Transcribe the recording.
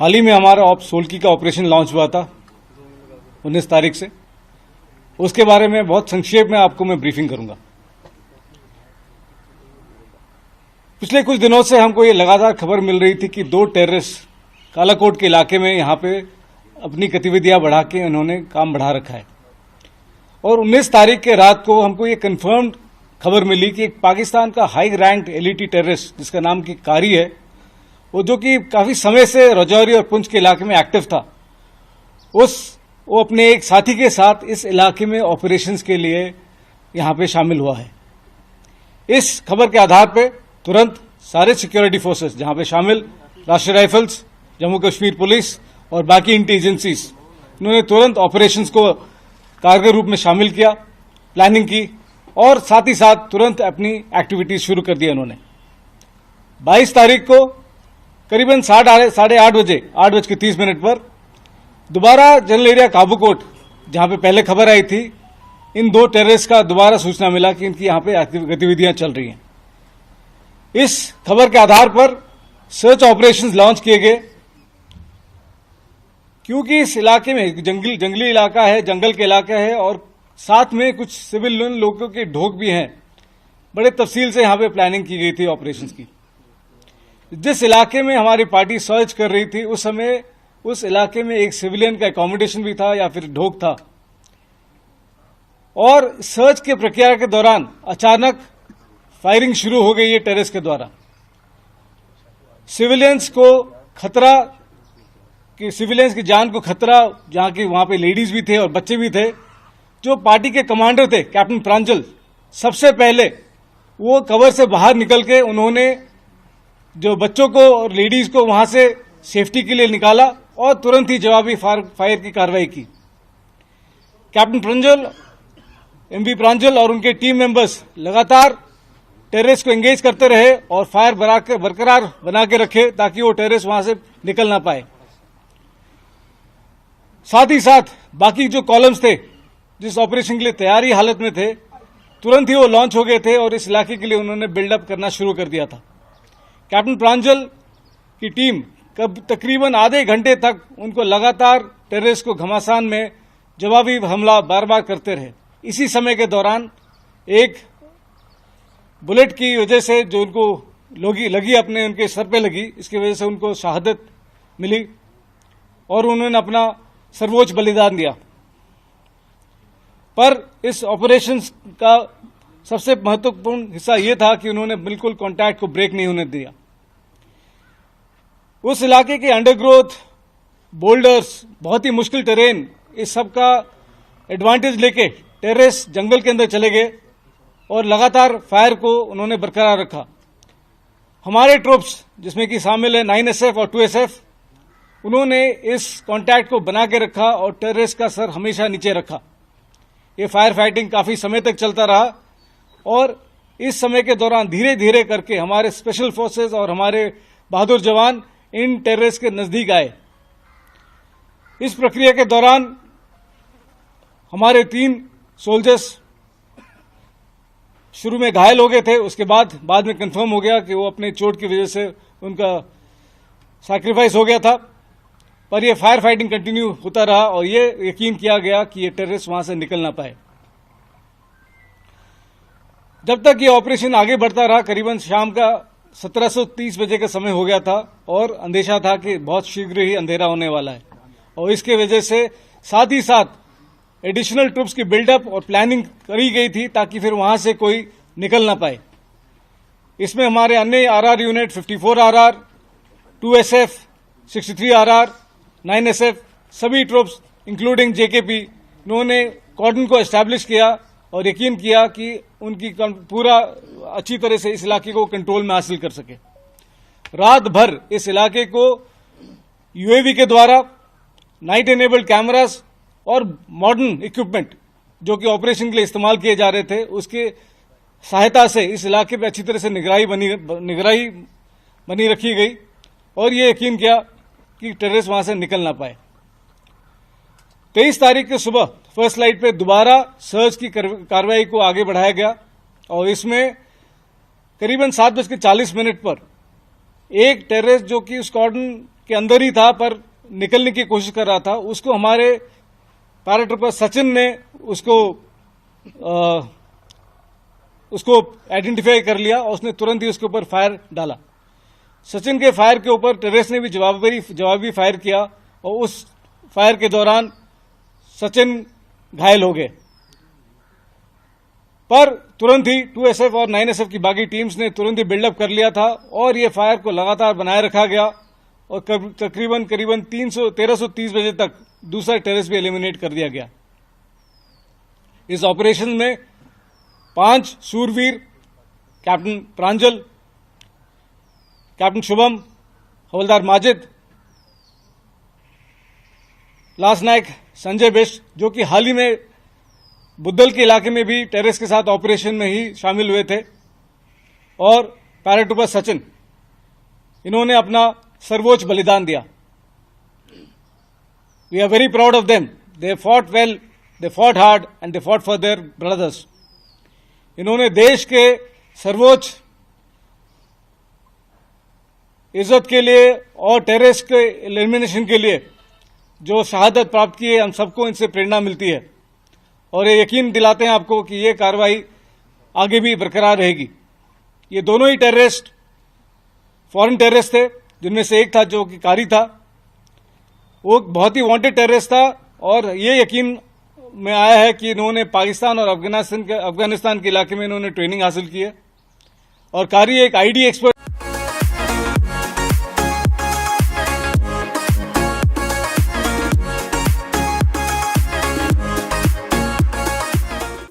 हाल ही में हमारा सोल्की का ऑपरेशन लॉन्च हुआ था 19 तारीख से। उसके बारे में बहुत संक्षेप में आपको मैं ब्रीफिंग करूंगा। पिछले कुछ दिनों से हमको ये लगातार खबर मिल रही थी कि 2 टेररिस्ट कालाकोट के इलाके में यहां पे अपनी गतिविधियां बढ़ा के उन्होंने काम बढ़ा रखा है। और 19 तारीख के रात को हमको ये कंफर्म्ड खबर मिली कि एक पाकिस्तान का हाई रैंक्ड एलिटी टेररिस्ट जिसका नाम की कारी है, वो जो कि काफी समय से राजौरी और पुंछ के इलाके में एक्टिव था, वो अपने एक साथी के साथ इस इलाके में ऑपरेशंस के लिए यहां पे शामिल हुआ है। इस खबर के आधार पे तुरंत सारे सिक्योरिटी फोर्सेस जहां पे शामिल राष्ट्रीय राइफल्स, जम्मू कश्मीर पुलिस और बाकी इंटेलिजेंसीज, इन्होंने तुरंत ऑपरेशंस को कारगर रूप में शामिल किया, प्लानिंग की और साथ ही साथ तुरंत अपनी एक्टिविटीज शुरू कर दी उन्होंने। 22 तारीख को करीबन 8:30 बजे 8:30 पर दोबारा जनरल एरिया काबूकोट, जहां पे पहले खबर आई थी, इन 2 टेररिस्ट का दोबारा सूचना मिला कि इनकी यहां पे गतिविधियां चल रही हैं। इस खबर के आधार पर सर्च ऑपरेशंस लॉन्च किए गए, क्योंकि इस इलाके में जंगली इलाका है, जंगल के इलाका है और साथ में कुछ सिविल लोगों के ढोक भी हैं। बड़े तफसील से यहां पे प्लानिंग की गई थी ऑपरेशंस की। जिस इलाके में हमारी पार्टी सर्च कर रही थी, उस समय उस इलाके में एक सिविलियन का एकोमोडेशन भी था या फिर ढोक था। और सर्च के प्रक्रिया के दौरान अचानक फायरिंग शुरू हो गई है टेररिस्ट के द्वारा। सिविलियंस को खतरा, कि सिविलियंस की जान को खतरा, जहां की वहां पे लेडीज भी थे और बच्चे भी थे। जो पार्टी के कमांडर थे कैप्टन प्रांजल, सबसे पहले वो कवर से बाहर निकल के उन्होंने जो बच्चों को और लेडीज को वहां से सेफ्टी के लिए निकाला और तुरंत ही जवाबी फायर की कार्रवाई की। कैप्टन प्रांजल, एमवी प्रांजल और उनके टीम मेंबर्स लगातार टेररिस्ट को एंगेज करते रहे और फायर बरकरार बना के रखे ताकि वो टेररिस्ट वहां से निकल ना पाए। साथ ही साथ बाकी जो कॉलम्स थे जिस ऑपरेशन के लिए तैयारी हालत में थे, तुरंत ही वो लॉन्च हो गए थे और इस इलाके के लिए उन्होंने बिल्डअप करना शुरू कर दिया था। कैप्टन प्रांजल की टीम तकरीबन आधे घंटे तक उनको लगातार टेररिस्ट को घमासान में जवाबी हमला बार बार करते रहे। इसी समय के दौरान एक बुलेट की वजह से जो उनको लगी अपने उनके सर पे लगी, इसकी वजह से उनको शहादत मिली और उन्होंने अपना सर्वोच्च बलिदान दिया। पर इस ऑपरेशन का सबसे महत्वपूर्ण हिस्सा यह था कि उन्होंने बिल्कुल कांटेक्ट को ब्रेक नहीं होने दिया। उस इलाके के अंडरग्रोथ, बोल्डर्स, बहुत ही मुश्किल टेरेन, इस सब का एडवांटेज लेके टेररिस्ट जंगल के अंदर चले गए और लगातार फायर को उन्होंने बरकरार रखा। हमारे ट्रूप्स, जिसमें कि शामिल है 9SF और 2SF, उन्होंने इस कांटेक्ट को बना के रखा और टेररिस्ट का सर हमेशा नीचे रखा। ये फायर फाइटिंग काफी समय तक चलता रहा और इस समय के दौरान धीरे धीरे करके हमारे स्पेशल फोर्सेस और हमारे बहादुर जवान इन टेररिस्ट के नजदीक आए। इस प्रक्रिया के दौरान हमारे 3 सोल्जर्स शुरू में घायल हो गए थे, उसके बाद में कंफर्म हो गया कि वो अपने चोट की वजह से उनका सैक्रिफाइस हो गया था। पर यह फायर फाइटिंग कंटिन्यू होता रहा और ये यकीन किया गया कि ये टेररिस्ट वहां से निकल ना पाए। जब तक ये ऑपरेशन आगे बढ़ता रहा, करीबन शाम का 17:30 बजे का समय हो गया था और अंदेशा था कि बहुत शीघ्र ही अंधेरा होने वाला है और इसके वजह से साथ ही साथ एडिशनल ट्रूप्स की बिल्डअप और प्लानिंग करी गई थी ताकि फिर वहां से कोई निकल ना पाए। इसमें हमारे अन्य RR unit 54 RR, 2SF, 63 RR, 9SF, सभी ट्रूप्स इंक्लूडिंग JKP, इन्होंने कॉर्डन को एस्टैब्लिश किया और यकीन किया कि उनकी पूरा अच्छी तरह से इस इलाके को कंट्रोल में हासिल कर सके। रात भर इस इलाके को UAV के द्वारा, नाइट एनेबल्ड कैमरास और मॉडर्न इक्विपमेंट जो कि ऑपरेशन के लिए इस्तेमाल किए जा रहे थे, उसके सहायता से इस इलाके पर अच्छी तरह से निगरानी बनी रखी गई और ये यकीन किया कि टेररिस्ट वहां से निकल ना पाए। 23 तारीख की सुबह फर्स्ट लाइट पे दोबारा सर्च की कार्रवाई को आगे बढ़ाया गया और इसमें करीबन 7:40 पर एक टेररिस्ट जो कि स्क्वाड्रन के अंदर ही था पर निकलने की कोशिश कर रहा था। उसको हमारे पैराट्रूपर सचिन ने उसको आइडेंटिफाई कर लिया और उसने तुरंत ही उसके ऊपर फायर डाला। सचिन के फायर के ऊपर टेररिस्ट ने भी जवाबी फायर किया और उस फायर के दौरान सचिन घायल हो गए। पर तुरंत ही 2SF और 9SF की बाकी टीम्स ने तुरंत ही बिल्डअप कर लिया था और ये फायर को लगातार बनाए रखा गया और तकरीबन 1330 बजे तक दूसरा टेररिस्ट भी एलिमिनेट कर दिया गया। इस ऑपरेशन में 5 शूरवीर, कैप्टन प्रांजल, कैप्टन शुभम, हवलदार माजिद, लांस नायक संजय बिष्ट, जो कि हाल ही में बुद्धल के इलाके में भी टेररिस्ट के साथ ऑपरेशन में ही शामिल हुए थे, और पैराट्रूपर सचिन, इन्होंने अपना सर्वोच्च बलिदान दिया। We are very proud of them. They fought well, they fought hard and they fought for their brothers. इन्होंने देश के सर्वोच्च इज्जत के लिए और टेररिस्ट के एलिमिनेशन के लिए जो शहादत प्राप्त की है, हम सबको इनसे प्रेरणा मिलती है और ये यकीन दिलाते हैं आपको कि ये कार्रवाई आगे भी बरकरार रहेगी। ये दोनों ही टेररिस्ट फॉरेन टेररिस्ट थे, जिनमें से एक था जो कि कारी था, वो बहुत ही वांटेड टेररिस्ट था और ये यकीन में आया है कि इन्होंने पाकिस्तान और अफगानिस्तान के इलाके में इन्होंने ट्रेनिंग हासिल की है और कारी एक आईडी एक्सपर्ट